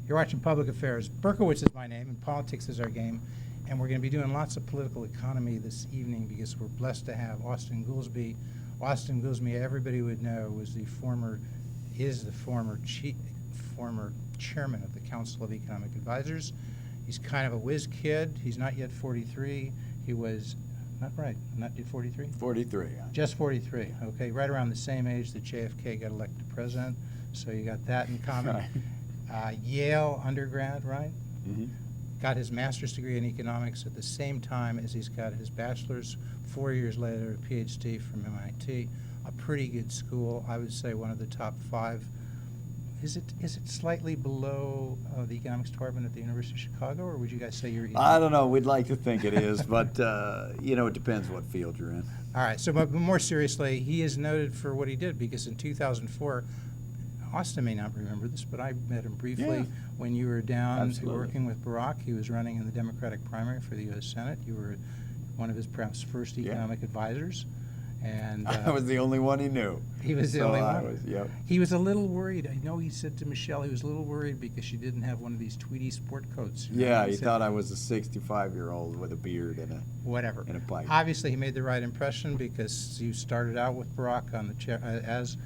You're watching Public Affairs. Berkowitz is my name, and politics is our game. And we're going to be doing lots of political economy this evening because we're blessed to have Austin Goolsbee. Austin Goolsbee, everybody would know, is the former chairman of the Council of Economic Advisors. He's kind of a whiz kid. He's not yet 43. He was, not yet 43? 43. Just 43, okay, right around the same age that JFK got elected president, so you got that in common. Yale undergrad, right? Mm-hmm. Got his master's degree in economics at the same time as he's got his bachelor's. 4 years later, a PhD from MIT, a pretty good school. I would say one of the top 5. Is it slightly below the economics department at the University of Chicago, or would you guys say you're? I don't know. We'd like to think it is, but it depends what field you're in. All right. So, but more seriously, he is noted for what he did because in 2004, Austin may not remember this, but I met him briefly when you were down working with Barack. He was running in the Democratic primary for the U.S. Senate. You were one of his perhaps first economic advisors. And I was the only one he knew. He was the only one. Yep. He was a little worried. I know he said to Michelle he was a little worried because she didn't have one of these Tweety sport coats. Yeah, he thought I was a 65-year-old with a beard and a pipe. Obviously, he made the right impression because you started out with Barack on the chair as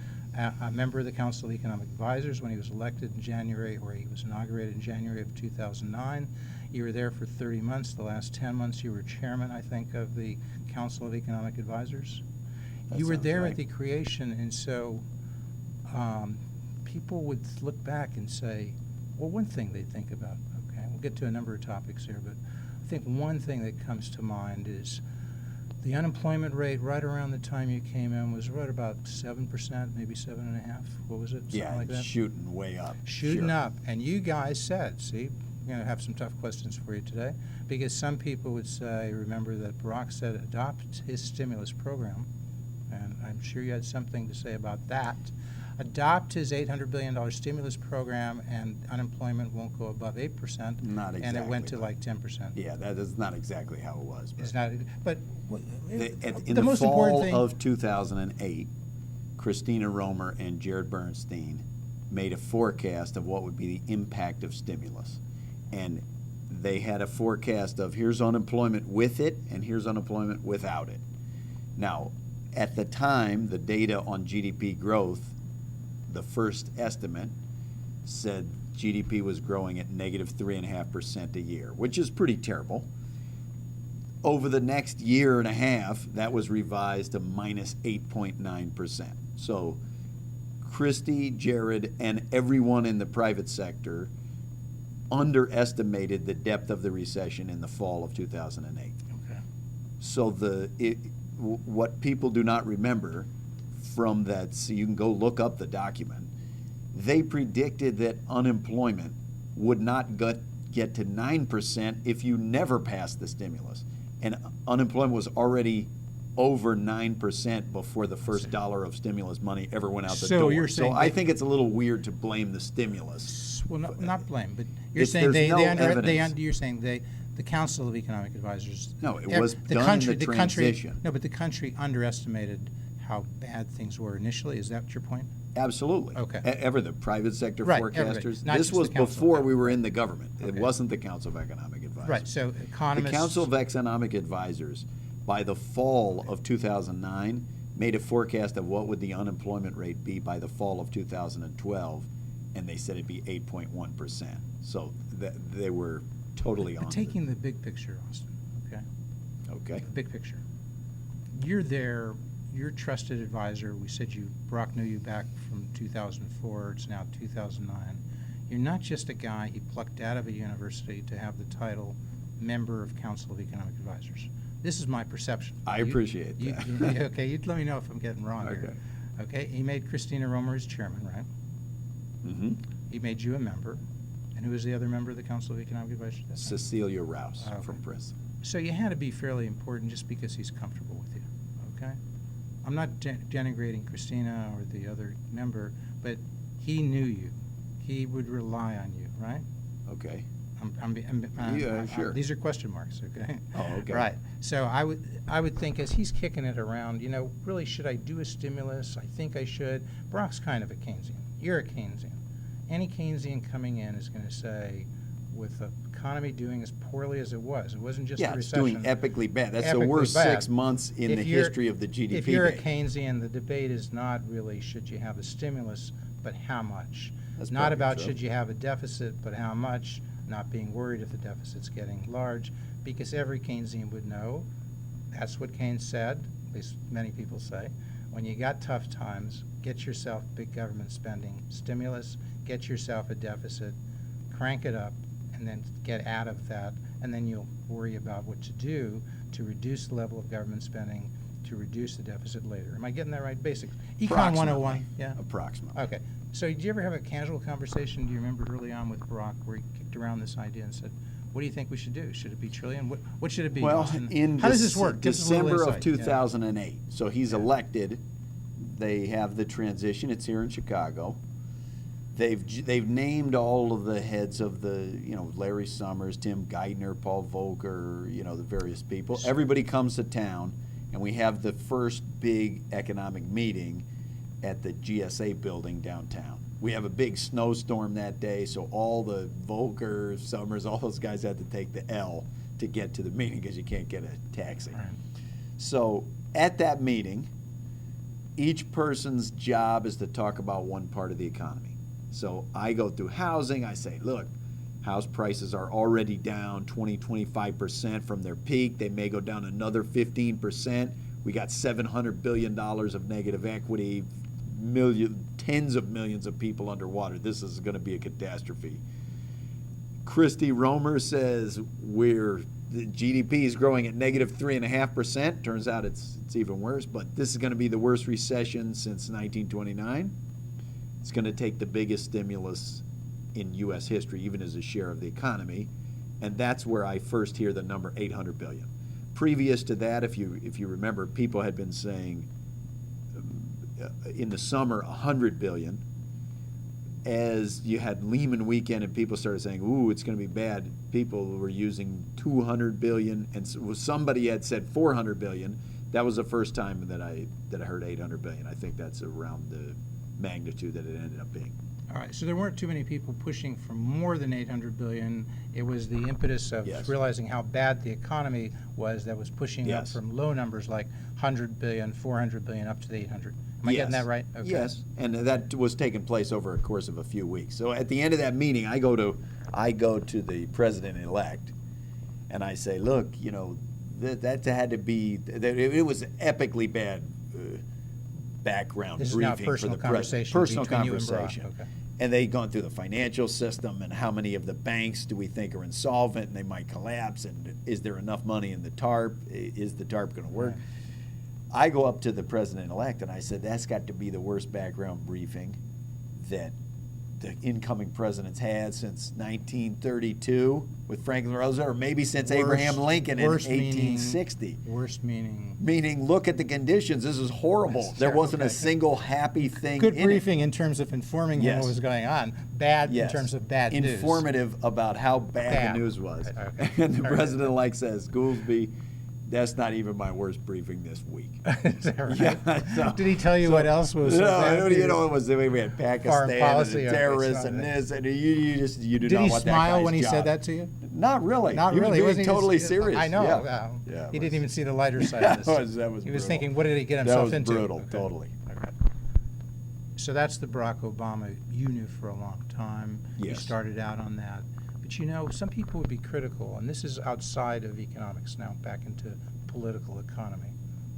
a member of the Council of Economic Advisors when he was elected in January, or he was inaugurated in January of 2009. You were there for 30 months. The last 10 months, you were chairman, I think, of the Council of Economic Advisors. You were there at the creation, and so people would look back and say, well, one thing they think about, okay, we'll get to a number of topics here, but I think one thing that comes to mind is the unemployment rate right around the time you came in was right about 7%, maybe 7.5%. What was it? Something like that? Shooting way up. Shooting up. And you guys said, see, we're going to have some tough questions for you today, because some people would say, remember that Barack said adopt his stimulus program, and I'm sure you had something to say about that. Adopt his $800 billion stimulus program, and unemployment won't go above 8%. Not exactly. And it went to like 10%. Yeah, that is not exactly how it was. It's not, but in the most fall important thing of 2008, Christina Romer and Jared Bernstein made a forecast of what would be the impact of stimulus. And they had a forecast of here's unemployment with it and here's unemployment without it. Now, at the time, the data on GDP growth, the first estimate said GDP was growing at negative 3.5% a year, which is pretty terrible. Over the next year and a half, that was revised to minus 8.9%. So Christie, Jared, and everyone in the private sector underestimated the depth of the recession in the fall of 2008. Okay. So what people do not remember from that, so you can go look up the document, they predicted that unemployment would not get to 9% if you never passed the stimulus. And unemployment was already over 9% before the first dollar of stimulus money ever went out the door. You're saying I think it's a little weird to blame the stimulus. Well, not blame, but you're saying you're saying the Council of Economic Advisors. No, it was done in the transition. No, but the country underestimated how bad things were initially. Is that your point? Absolutely. Okay. Ever the private sector forecasters. This was before before we were in the government. Okay. It wasn't the Council of Economic Advisors. Right. So economists. The Council of Economic Advisors, by the fall of 2009, made a forecast of what would the unemployment rate be by the fall of 2012, and they said it'd be 8.1%. So they were totally on. Taking the big picture, Austin. Okay. Okay. Big picture. You're there. You're a trusted advisor. We said Barack knew you back from 2004. It's now 2009. You're not just a guy he plucked out of a university to have the title member of Council of Economic Advisors. This is my perception. I appreciate that. Okay, you'd let me know if I'm getting wrong here. Okay, he made Christina Romer his chairman, right? Mm-hmm. He made you a member. And who was the other member of the Council of Economic Advisors? Cecilia Rouse from Princeton. So you had to be fairly important just because he's comfortable with you, okay? I'm not denigrating Christina or the other member, but he knew you. He would rely on you, right? Okay. Sure. These are question marks, okay? Oh, okay. Right. So I would think as he's kicking it around, really, should I do a stimulus? I think I should. Barack's kind of a Keynesian. You're a Keynesian. any Keynesian coming in is going to say, with the economy doing as poorly as it wasn't just a Yeah, it's recession. doing epically bad. That's the epically worst bad. 6 months in If the you're- history of the GDP If you're a data. Keynesian, the debate is not really should you have a stimulus, but how much. That's Not probably about true. should you have a deficit, but how much, not being worried if the deficit's getting large, because every Keynesian would know, that's what Keynes said, at least many people say, when you got tough times, get yourself big government spending, stimulus, get yourself a deficit, crank it up, and then get out of that, and then you'll worry about what to do to reduce the level of government spending, to reduce the deficit later. Am I getting that right? Basics. Econ 101, yeah? Approximately. Okay. So did you ever have a casual conversation, do you remember early on with Barack, where he kicked around this idea and said, what do you think we should do? Should it be trillion? What should it be? Well, Austin? in How does this work? Give us a little December of insight. Yeah. 2008, so he's Yeah. elected. They have the transition. It's here in Chicago. They've named all of the heads of the, Larry Summers, Tim Geithner, Paul Volcker, the various people. Everybody comes to town, and we have the first big economic meeting at the GSA building downtown. We have a big snowstorm that day, so all the Volcker, Summers, all those guys had to take the L to get to the meeting because you can't get a taxi. Right. So at that meeting, each person's job is to talk about one part of the economy. So I go through housing. I say, look, house prices are already down 20-25% from their peak. They may go down another 15%. We got $700 billion of negative equity, tens of millions of people underwater. This is going to be a catastrophe. Christy Romer says the GDP is growing at negative 3.5%. Turns out it's even worse, but this is going to be the worst recession since 1929. It's going to take the biggest stimulus in U.S. history, even as a share of the economy, and that's where I first hear the number $800 billion. Previous to that, if you remember, people had been saying in the summer $100 billion. As you had Lehman weekend and people started saying, "Ooh, it's going to be bad," people were using $200 billion, and somebody had said $400 billion. That was the first time that I heard $800 billion. I think that's around the magnitude that it ended up being. All right, so there weren't too many people pushing for more than $800 billion. It was the impetus of Yes. realizing how bad the economy was that was pushing up Yes. from low numbers like $100 billion, $400 billion, up to the 800. Am I getting that right? Okay. Yes, and that was taking place over a course of a few weeks. So at the end of that meeting, I go to the president-elect, and I say, look, that had to be, it was epically bad background This is briefing now a personal for the president. conversation Personal between you and Barack. conversation. Okay. And they'd gone through the financial system and how many of the banks do we think are insolvent and they might collapse, and is there enough money in the TARP? Is the TARP going to work? Right. I go up to the president-elect and I said, that's got to be the worst background briefing that the incoming presidents had since 1932 with Franklin Roosevelt, or maybe since Abraham Lincoln in worst meaning- 1860. Worst meaning. Meaning, look at the conditions. This is horrible. That's There terrible. wasn't a Okay. single happy thing Good in briefing in terms of informing him Yes. what was going on. Bad Yes. in terms of bad news. Informative about how bad Bad. the news was. Okay. And the All right. president-elect says, Goolsbee, that's not even my worst briefing this week. Is that right? Yeah, so- Did he tell you what else was so bad No, news? it was we had Pakistan policy, and okay, the terrorists so- and this, and you do Did not he want that smile guy's when he job. said that to you? Not really. Not He really. was being Wasn't he totally just- serious. I know. Yeah. Yeah. Yeah, it He was- didn't even see the lighter side of this. that was He was brutal. thinking, what did he get That himself was into? brutal, Okay. totally. Okay. So that's the Barack Obama you knew for a long time. You Yes. started out on that. But some people would be critical, and this is outside of economics now, back into political economy.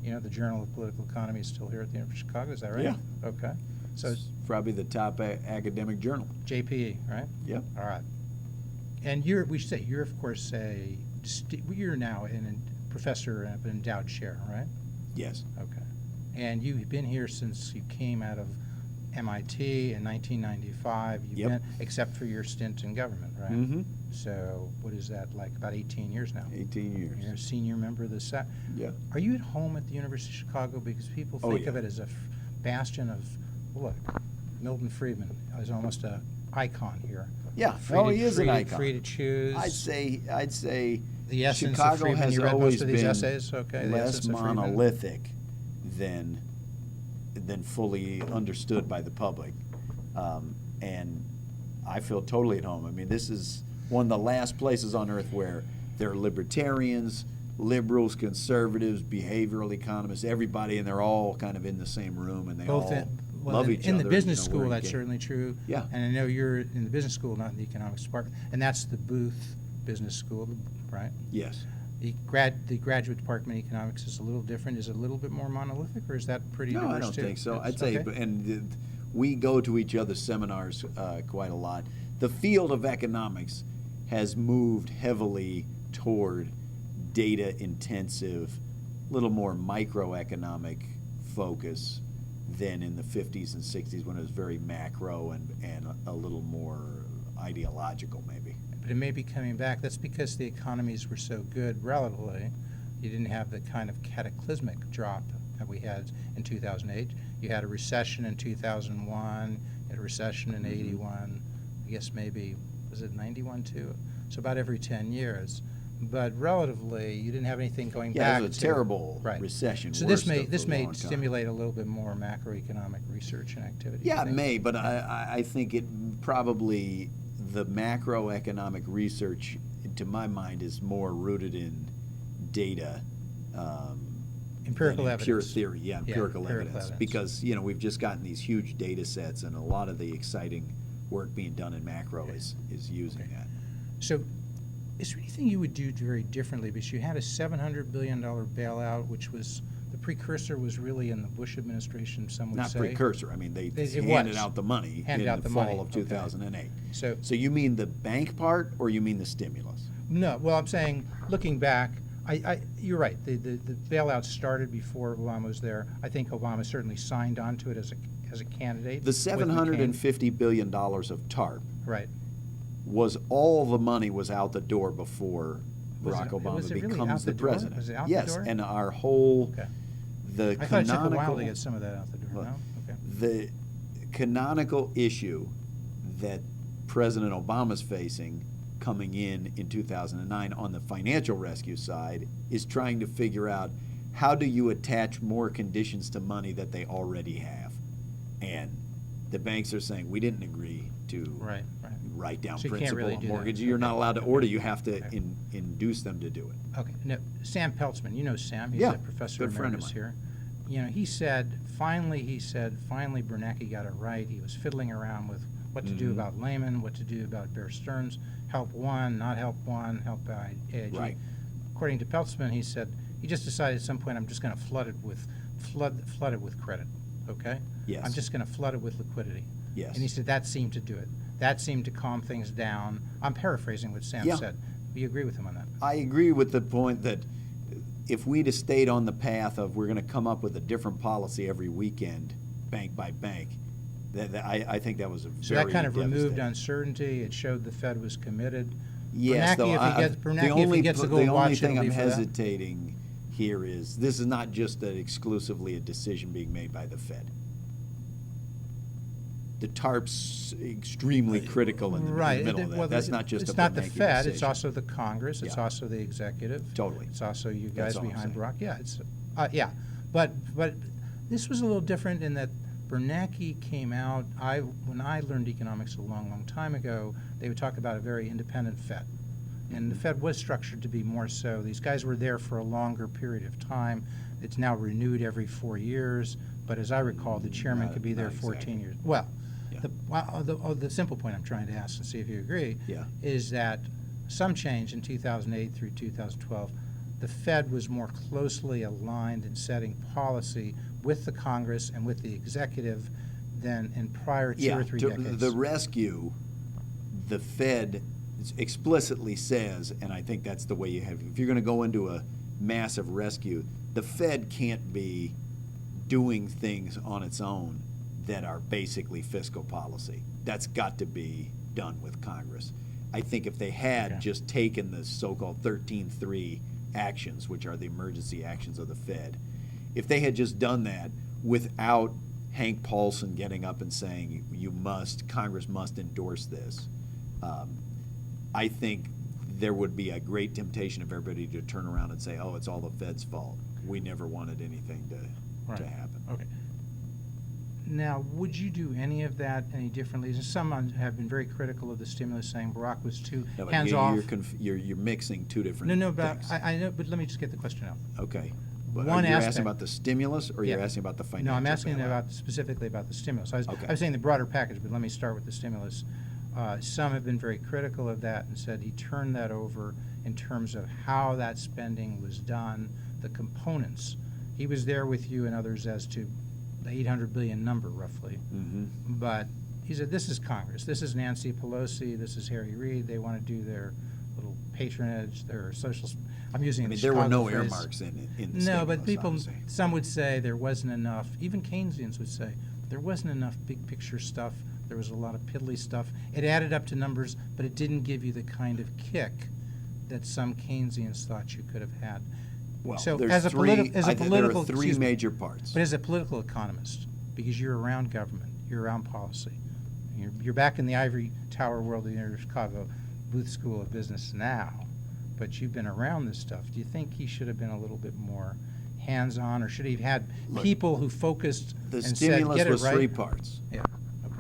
The Journal of Political Economy is still here at the University of Chicago, is that right? Yeah. Okay. So It's probably the top academic journal. JPE, right? Yep. All right. And you're of course you're now a professor of an endowed chair, right? Yes. Okay. And you've been here since you came out of MIT in 1995. You've Yep. been, except for your stint in government, right? Mm-hmm. So what is that, like about 18 years now? 18 years. You're a senior member of the SAC. Yeah. Are you at home at the University of Chicago? Because people Oh, think yeah. of it as a bastion of, look, Milton Friedman is almost an icon here. Yeah. Free Oh, to- he is free an to- icon. Free to choose. I'd say The essence of Chicago Friedman. has You read always most of these been essays, okay? The less essence of Friedman. monolithic than fully understood by the public. And I feel totally at home. I mean, this is one of the last places on earth where there are libertarians, liberals, conservatives, behavioral economists, everybody, and they're all kind of in the same room, and they Both all well, love each other. in the business we're school, that's engaged. certainly true. Yeah. And I know you're in the business school, not in the economics department, and that's the Booth Business School, right? Yes. The graduate department of economics is a little different. Is it a little bit more monolithic, or is that pretty diverse No, I don't too? think so. It's I'd say, okay. and we go to each other's seminars quite a lot. The field of economics has moved heavily toward data-intensive, little more microeconomic focus than in the 50s and 60s when it was very macro and a little more ideological, maybe. But it may be coming back. That's because the economies were so good relatively. You didn't have the kind of cataclysmic drop that we had in 2008. You had a recession in 2001, you had a recession in 81, I guess maybe, was it 91 too? So about every 10 years. But relatively, you didn't have anything going Yeah, back. it was a to- terrible right. recession. So this worst may of a long time. stimulate a little bit more macroeconomic research and activity. Yeah, you it think? may, but I think it probably, the macroeconomic research, to my mind, is more rooted in data. Empirical than in Pure evidence. theory, yeah, empirical evidence. evidence. Because, we've just gotten these huge data sets, and a lot of the exciting work being done in macro is using that. So is there anything you would do very differently? Because you had a $700 billion bailout, which was, the precursor was really in the Bush administration, some would Not say. precursor, I mean, they It handed was. out the money Handed in out the the fall money, of okay. 2008. So, So you mean the bank part, or you mean the stimulus? no, well, I'm saying, looking back, you're right, the bailout started before Obama was there. I think Obama certainly signed on to it as a candidate. The with McCain. $750 billion of TARP Right. was all the money was out the door before Was Barack it- Obama was it really becomes out the the door? president. Was it out the Yes, door? and our whole, Okay. the I thought it took a while canonical, to get some of that out the door, Look, no? Okay. the canonical issue that President Obama's facing coming in 2009 on the financial rescue side is trying to figure out how do you attach more conditions to money that they already have. And the banks are saying, we didn't agree to Right. write down So you can't principal really on do that. mortgage. You're not Okay. allowed to Okay. order, you have to Okay. induce them to do it. Okay, no, Sam Peltzman, you know Sam, he's Yeah, a professor good friend of emeritus mine. here. He said, finally Bernanke got it right. He was fiddling around with what to do Mhm. about Lehman, what to do about Bear Stearns, help one, not help one, help AIG. Right. According to Peltzman, he said, he just decided at some point, I'm just going to flood it with credit, okay? Yes. I'm just going to flood it with liquidity. Yes. And he said that seemed to do it. That seemed to calm things down. I'm paraphrasing what Sam Yeah. said. Do you agree with him on that? I agree with the point that if we'd have stayed on the path of we're going to come up with a different policy every weekend, bank by bank, I think that was a very So that kind of removed devastating. uncertainty. It showed the Fed was committed. Yes, Bernanke, though, if he gets the gold the watch, only thing it'll I'm be for that. hesitating here is this is not just exclusively a decision being made by the Fed. The TARP's extremely critical in the Right. middle of that. Well, That's not just a It's not the Bernanke Fed, it's decision. also the Congress, it's Yeah. also the executive. Totally. It's also you That's guys all I'm behind saying. Barack. Yeah, yeah. But this was a little different in that Bernanke came out, when I learned economics a long, long time ago, they would talk about a very independent Fed. And the Fed was structured to be more so. These guys were there for a longer period of time. It's now renewed every 4 years, but as I recall, the chairman Not- could be there not 14 exactly. years. Well, Yeah. the simple point I'm trying to ask and see if you agree Yeah. is that some change in 2008 through 2012, the Fed was more closely aligned in setting policy with the Congress and with the executive than in prior 2 or 3 decades. The rescue, the Fed explicitly says, and I think that's the way you have, if you're going to go into a massive rescue, the Fed can't be doing things on its own that are basically fiscal policy. That's got to be done with Congress. I think if they had Okay. just taken the so-called 13-3 actions, which are the emergency actions of the Fed, if they had just done that without Hank Paulson getting up and saying, Congress must endorse this, I think there would be a great temptation of everybody to turn around and say, oh, it's all the Fed's fault. We never wanted anything to Right. happen. Okay. Now, would you do any of that any differently? Some have been very critical of the stimulus, saying Barack was too No, but hands-off. You're mixing two different No, but things. I know, but let me just get the question out. Okay. But One you're aspect- asking about the stimulus, or you're Yeah. asking about the financial No, I'm asking bailout? specifically about the stimulus. Okay. I was saying the broader package, but let me start with the stimulus. Some have been very critical of that and said he turned that over in terms of how that spending was done, the components. He was there with you and others as to the 800 billion number, roughly. Mm-hmm. But he said, this is Congress. This is Nancy Pelosi. This is Harry Reid. They want to do their little patronage, their social. I'm using I mean, the there were Chicago no phrase. earmarks in the No, stimulus, but people, obviously. some would say there wasn't enough. Even Keynesians would say there wasn't enough big picture stuff. There was a lot of piddly stuff. It added up to numbers, but it didn't give you the kind of kick that some Keynesians thought you could have had. Well, So there's as a three, politi- as a I think there political- are three excuse me. major parts. But as a political economist, because you're around government, you're around policy, you're back in the ivory tower world of the University of Chicago Booth School of Business now, but you've been around this stuff. Do you think he should have been a little bit more hands-on, or should he have had Look, people who focused The and said, stimulus get it was right? three parts. Yeah, okay.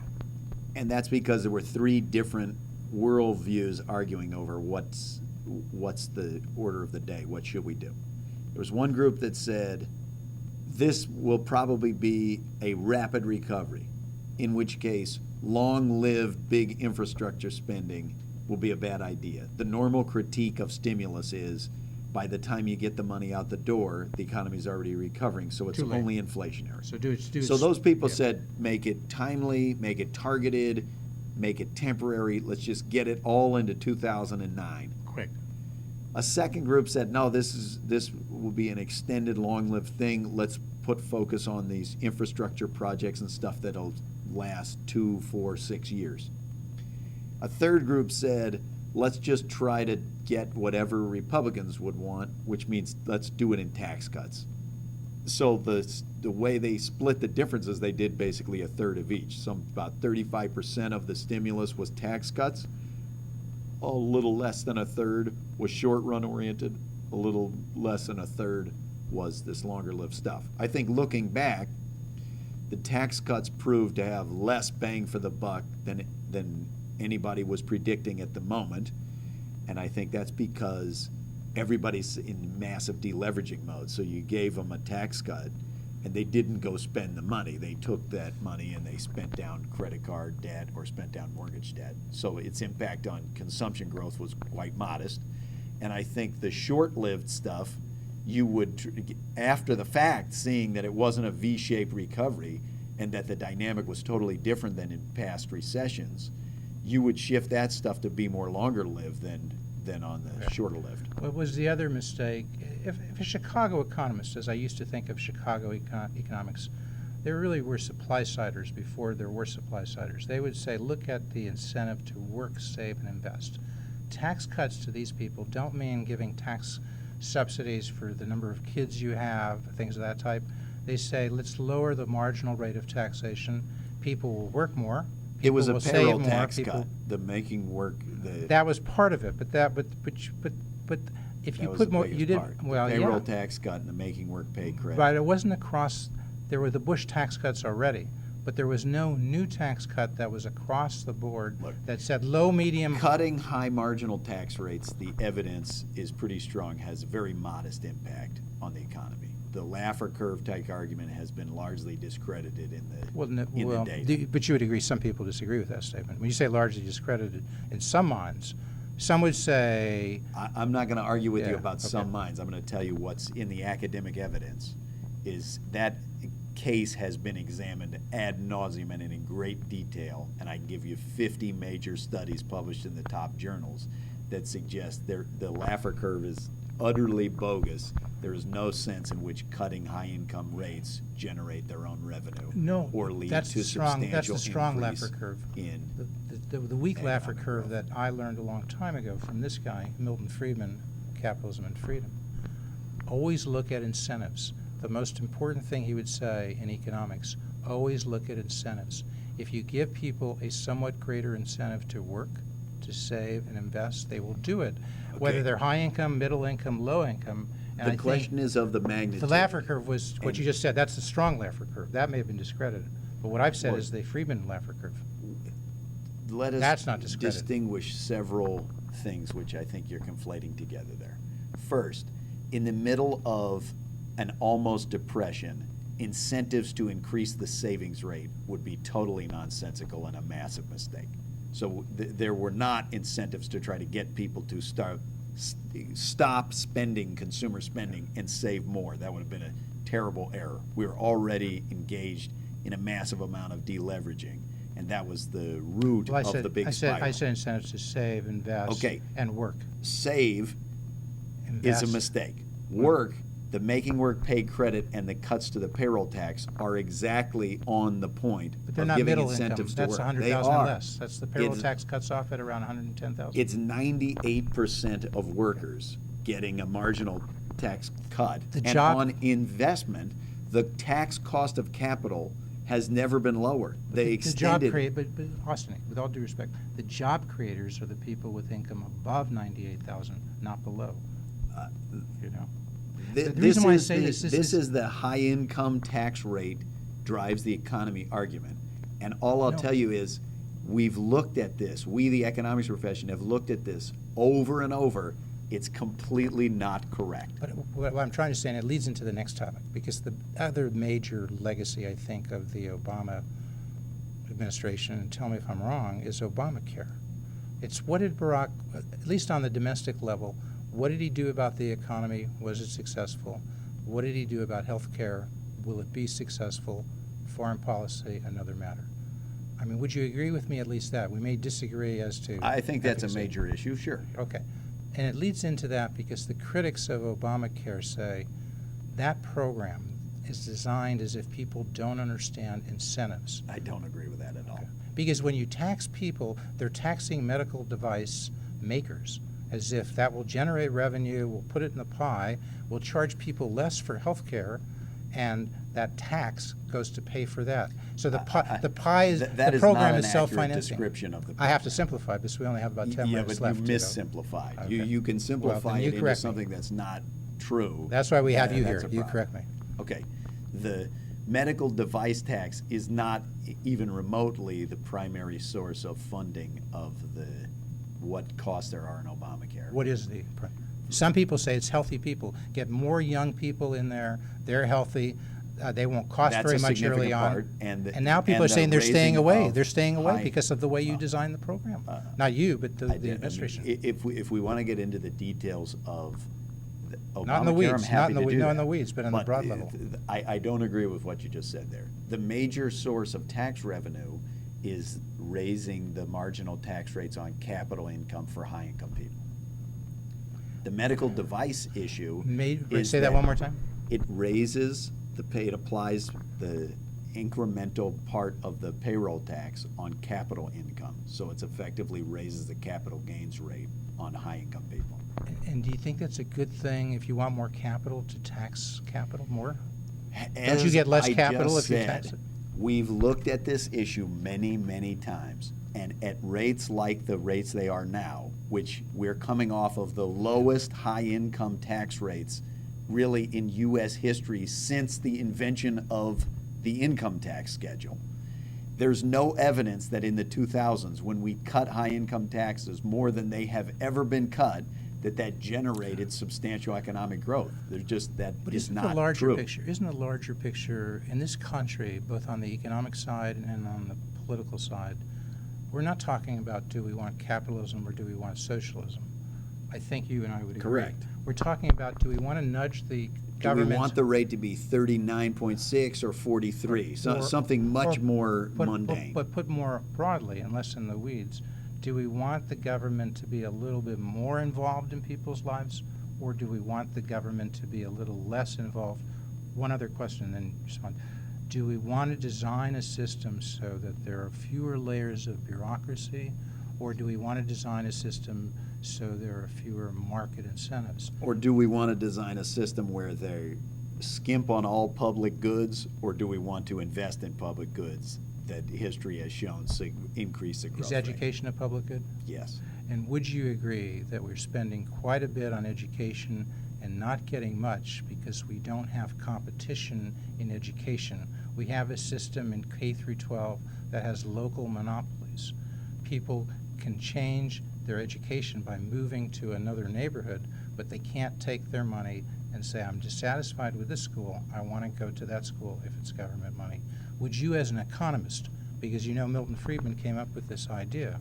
And that's because there were three different worldviews arguing over what's the order of the day, what should we do. There was one group that said, this will probably be a rapid recovery, in which case long-lived big infrastructure spending will be a bad idea. The normal critique of stimulus is, by the time you get the money out the door, the economy's already recovering, so it's Too late. only inflationary. So do it. So those people yeah. said, make it timely, make it targeted, make it temporary, let's just get it all into 2009. Quick. A second group said, no, this will be an extended, long-lived thing. Let's put focus on these infrastructure projects and stuff that'll last 2, 4, 6 years. A third group said, let's just try to get whatever Republicans would want, which means let's do it in tax cuts. So the way they split the differences, they did basically a third of each. Some about 35% of the stimulus was tax cuts. A little less than a third was short-run oriented. A little less than a third was this longer-lived stuff. I think looking back, the tax cuts proved to have less bang for the buck than anybody was predicting at the moment. And I think that's because everybody's in massive deleveraging mode. So you gave them a tax cut, and they didn't go spend the money. They took that money and they spent down credit card debt or spent down mortgage debt. So its impact on consumption growth was quite modest. And I think the short-lived stuff, you would, after the fact, seeing that it wasn't a V-shaped recovery and that the dynamic was totally different than in past recessions, you would shift that stuff to be more longer-lived than on the shorter-lived. What was the other mistake? If a Chicago economist, as I used to think of Chicago economics, there really were supply-siders before there were supply-siders. They would say, look at the incentive to work, save, and invest. Tax cuts to these people don't mean giving tax subsidies for the number of kids you have, things of that type. They say, let's lower the marginal rate of taxation. People will work more. It was a People will payroll save more. tax People- cut, the making work, That was part of it, but if you that was put the more, biggest you did, part. The well, payroll yeah. tax cut and the making work pay credit. But it wasn't across, there were the Bush tax cuts already, but there was no new tax cut that was across the board Look, that said low, medium. Cutting high marginal tax rates, the evidence is pretty strong, has a very modest impact on the economy. The Laffer curve type argument has been largely discredited in the data. But you would agree, some people disagree with that statement. When you say largely discredited, in some minds, some would say, I'm not going to argue with you Yeah, about okay. some minds. I'm going to tell you what's in the academic evidence is that case has been examined ad nauseum and in great detail, and I can give you 50 major studies published in the top journals that suggest the Laffer curve is utterly bogus. There is no sense in which cutting high-income rates generate their own revenue no, or lead that's to the strong, that's substantial the strong increase Laffer curve. in The weak Laffer economic curve growth. that I learned a long time ago from this guy, Milton Friedman, Capitalism and Freedom. Always look at incentives. The most important thing he would say in economics, always look at incentives. If you give people a somewhat greater incentive to work, to save and invest, they will do it, whether Okay. they're high income, middle income, low income. And The question is of the magnitude. the Laffer curve was what And- you just said. That's the strong Laffer curve. That may have been discredited. But what I've said Well- is the Friedman-Laffer curve. Let us That's not discredited. distinguish several things which I think you're conflating together there. First, in the middle of an almost depression, incentives to increase the savings rate would be totally nonsensical and a massive mistake. So there were not incentives to try to get people to stop spending, consumer spending, and save more. That would have been a terrible error. We were already engaged in a massive amount of deleveraging, and that was the root Well, of the big spiral. I said incentives to save, invest, Okay. and work. Save Invest. is a mistake. Work, the making work pay credit and the cuts to the payroll tax are exactly on the point But they're of not giving middle income. incentives to That's work. 100,000 They or are. less. That's the payroll It's- tax cuts off at around 110,000. It's 98% of workers getting a marginal tax cut. The And job- on investment, the tax cost of capital has never been lower. They The job extended. but Austin, with all due respect, the job creators are the people with income above 98,000, not below. You know. The This reason why I is say the- this This is the high income tax rate drives the economy argument. And all I'll No. tell you is, we've looked at this, we, the economics profession, have looked at this over and over. It's completely not correct. But what I'm trying to say, and it leads into the next topic, because the other major legacy, I think, of the Obama administration, and tell me if I'm wrong, is Obamacare. It's what did Barack, at least on the domestic level, what did he do about the economy? Was it successful? What did he do about health care? Will it be successful? Foreign policy, another matter. I mean, would you agree with me at least that? We may disagree as to I think that's a efficacy. major issue, sure. Okay. And it leads into that because the critics of Obamacare say that program is designed as if people don't understand incentives. I don't agree with that at all. Because when you tax people, they're taxing medical device makers as if that will generate revenue, we'll put it in the pie, we'll charge people less for health care, and that tax goes to pay for that. So the pie is, That the is program not is an accurate self-financing. description of the I have to simplify because we only have about 10 Yeah, minutes but left. you know. missimplified. Okay. You can Well, simplify then you it into correct me. something that's not true. That's why we have you That's here. a You problem. correct me. Okay. The medical device tax is not even remotely the primary source of funding of what costs there are in Obamacare. What is the, some people say it's healthy people. Get more young people in there, they're healthy, they won't cost That's very a much significant early on. part, and now people are the saying they're staying raising away. of They're staying away high- because of the way you designed the program. Not you, but the I mean, administration. If we want to get into the details of Obamacare, Not in the weeds, I'm not happy in the to weeds, do not in that. the weeds, but on the But, broad level. I don't agree with what you just said there. The major source of tax revenue is raising the marginal tax rates on capital income for high-income people. The medical device issue is Say that one more time? It raises the pay, it applies the incremental part of the payroll tax on capital income. So it's effectively raises the capital gains rate on high-income people. And do you think that's a good thing if you want more capital to tax capital more? As Don't you get less I capital just if you tax said, it? We've looked at this issue many, many times, and at rates like the rates they are now, which we're coming off of the lowest high-income tax rates really in U.S. history since the invention of the income tax schedule. There's no evidence that in the 2000s, when we cut high-income taxes more than they have ever been cut, that generated substantial economic growth. There's just, that But is isn't not the larger true. picture, isn't the larger picture in this country, both on the economic side and on the political side, we're not talking about do we want capitalism or do we want socialism? I think you and I would agree. Correct. We're talking about do we want to nudge the Do we government. want the rate to be 39.6 or 43? Or- Something much or more put- mundane. But put more broadly and less in the weeds, do we want the government to be a little bit more involved in people's lives, or do we want the government to be a little less involved? One other question, then respond. Do we want to design a system so that there are fewer layers of bureaucracy, or do we want to design a system so there are fewer market incentives? Or do we want to design a system where they skimp on all public goods, or do we want to invest in public goods that history has shown increase the growth Is rate? education a public good? Yes. And would you agree that we're spending quite a bit on education and not getting much because we don't have competition in education? We have a system in K through 12 that has local monopolies. People can change their education by moving to another neighborhood, but they can't take their money and say, I'm dissatisfied with this school, I want to go to that school if it's government money. Would you, as an economist, because you know Milton Friedman came up with this idea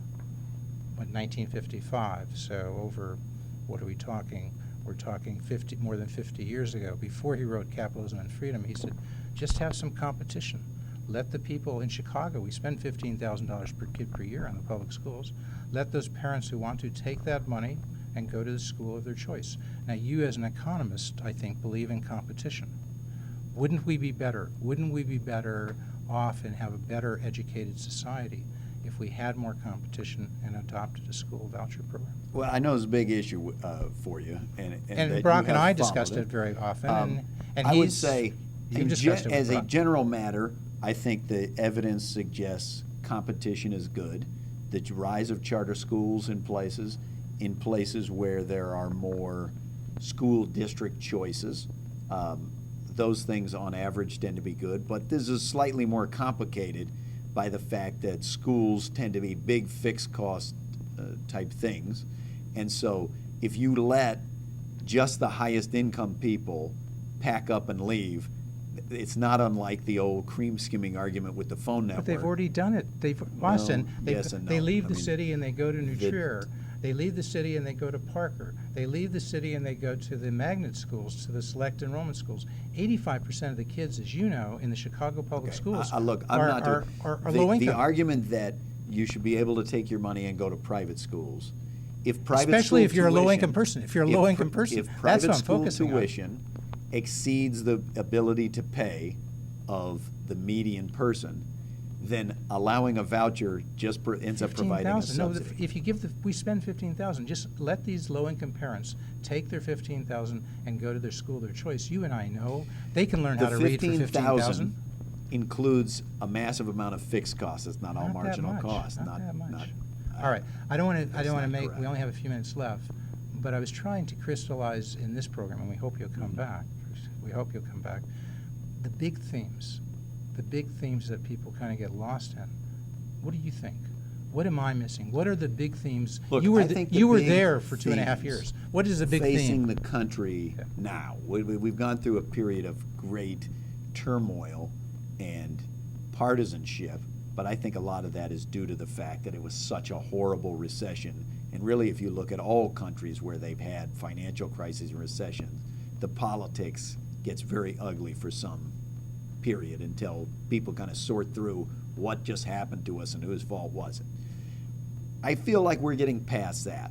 in 1955, so over, what are we talking? We're talking more than 50 years ago. Before he wrote Capitalism and Freedom, he said, just have some competition. Let the people in Chicago, we spend $15,000 per kid per year on the public schools. Let those parents who want to take that money and go to the school of their choice. Now, you as an economist, I think, believe in competition. Wouldn't we be better? Wouldn't we be better off and have a better educated society if we had more competition and adopted a school voucher program? Well, I know it's a big issue for you, and that Brock you and have I followed discussed it very often, and I would he's, say, you've discussed it with as a Brock. general matter, I think the evidence suggests competition is good. The rise of charter schools in places where there are more school district choices, those things on average tend to be good. But this is slightly more complicated by the fact that schools tend to be big fixed cost type things. And so if you let just the highest income people pack up and leave, it's not unlike the old cream skimming argument with the phone network. But they've already done it. Austin, yes and no. they leave I the mean, city and they go to New Trier. They leave the city and they go to Parker. They leave the city and they go to the magnet schools, to the select enrollment schools. 85% of the kids, as you know, in the Chicago public schools look, I'm not are low income. The argument that you should be able to take your money and go to private schools, if private Especially school if you're a low-income tuition- person. If you're a low-income person, if that's private what I'm school focusing on. tuition exceeds the ability to pay of the median person, then allowing a voucher just ends up providing a 15,000. No, subsidy. if you give we spend 15,000. Just let these low-income parents take their 15,000 and go to their school of their choice. You and I know they can learn how to read for 15,000. Includes a massive amount of fixed costs. It's not all Not that marginal much, cost. not that much. I- All right, I don't want to That's not make. correct. We only have a few minutes left, but I was trying to crystallize in this program, and we hope you'll come back. We hope you'll come back. The big themes that people kind of get lost in. What do you think? What am I missing? What are the big themes? Look, you were I think the you were big there for 2.5 themes years. What is the big facing theme? the country Yeah. now? We've gone through a period of great turmoil and partisanship, but I think a lot of that is due to the fact that it was such a horrible recession. And really, if you look at all countries where they've had financial crises and recessions, the politics gets very ugly for some period until people kind of sort through what just happened to us and whose fault was it. I feel like we're getting past that.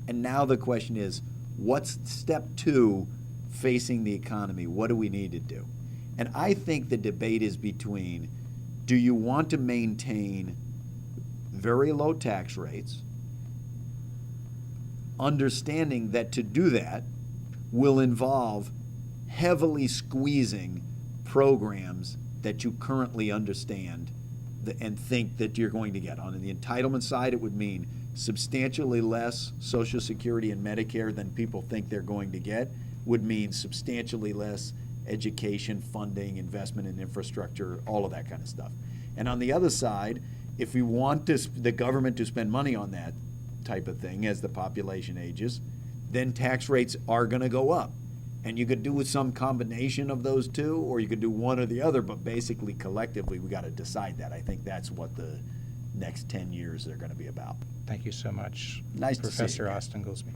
And now the question is, what's step 2 facing the economy? What do we need to do? And I think the debate is between, do you want to maintain very low tax rates, understanding that to do that will involve heavily squeezing programs that you currently understand and think that you're going to get. On the entitlement side, it would mean substantially less Social Security and Medicare than people think they're going to get, would mean substantially less education, funding, investment in infrastructure, all of that kind of stuff. And on the other side, if we want the government to spend money on that type of thing as the population ages, then tax rates are going to go up. And you could do with some combination of those two, or you could do one or the other, but basically collectively we got to decide that. I think that's what the next 10 years are going to be about. Thank you so much, Nice to see you Professor again. Austin Goolsbee.